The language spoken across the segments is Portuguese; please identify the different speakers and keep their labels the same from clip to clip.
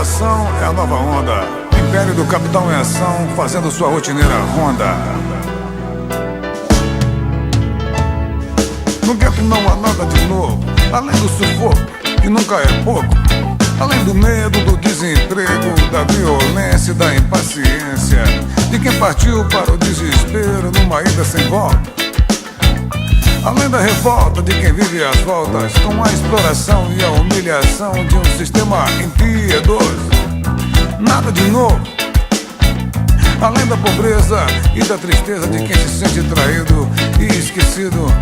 Speaker 1: inovação é a nova onda. Império do capitão em ação, fazendo sua rotineira ronda. No gueto não há nada de novo, além do sufoco, que nunca é pouco. Além do medo, do desemprego, da violência e da impaciência de quem partiu para o desespero numa ida sem volta. Além da revolta de quem vive às voltas com a exploração e a humilhação de um sistema impiedoso. Nada de novo. Além da pobreza e da tristeza de quem se sente traído e esquecido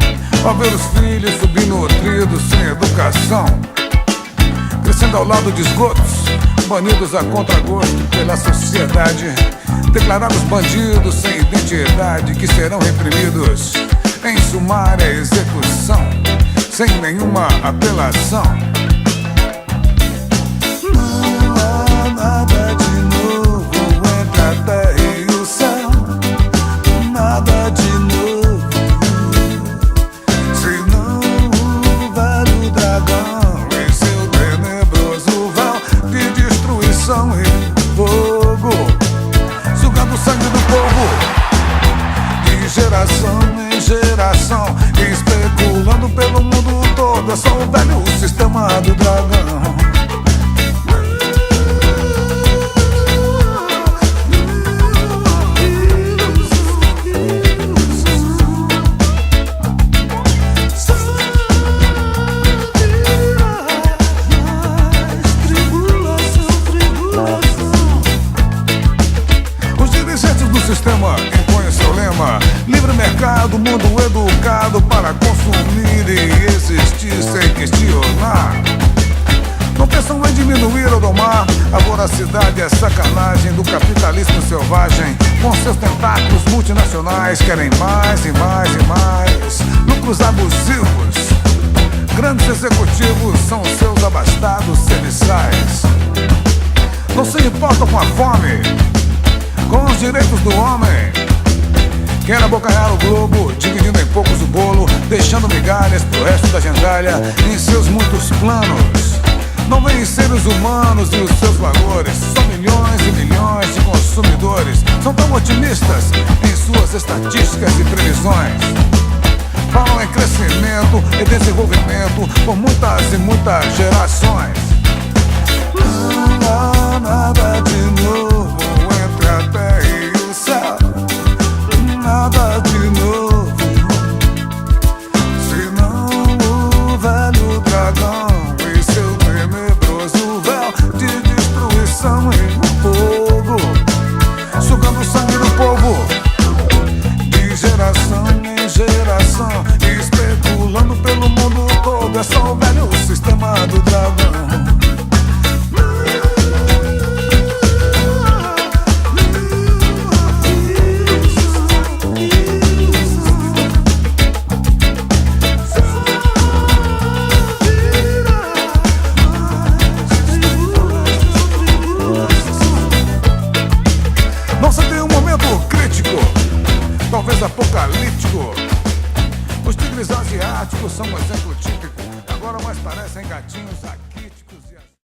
Speaker 1: ao ver os filhos subnutridos sem educação, crescendo ao lado de esgotos, banidos a contragosto pela sociedade, declarados bandidos sem identidade que serão reprimidos em sumária execução, sem nenhuma apelação. Não há nada de novo entre a terra e o céu, nada de novo, senão o velho dragão em seu tenebroso véu de destruição e fogo, sugando o sangue do povo de geração em geração, especulando pelo mundo todo. É só o velho sistema do dragão. Os dirigentes do sistema impõem seu lema: livre mercado, mundo educado para consumir e existir sem questionar. Não pensam em diminuir ou domar a voracidade e a sacanagem do capitalismo selvagem. Com seus tentáculos multinacionais querem mais e mais e mais lucros abusivos. Grandes executivos são seus abastados serviçais. Não se importam com a fome, com os direitos do homem. Quer abocanhar o globo, dividindo em poucos o bolo, deixando migalhas pro resto da gentalha em seus muitos planos. Não veem seres humanos e os seus valores. São milhões e milhões de consumidores. São tão otimistas em suas estatísticas e previsões. Falam em crescimento e desenvolvimento por muitas e muitas gerações. Não há nada de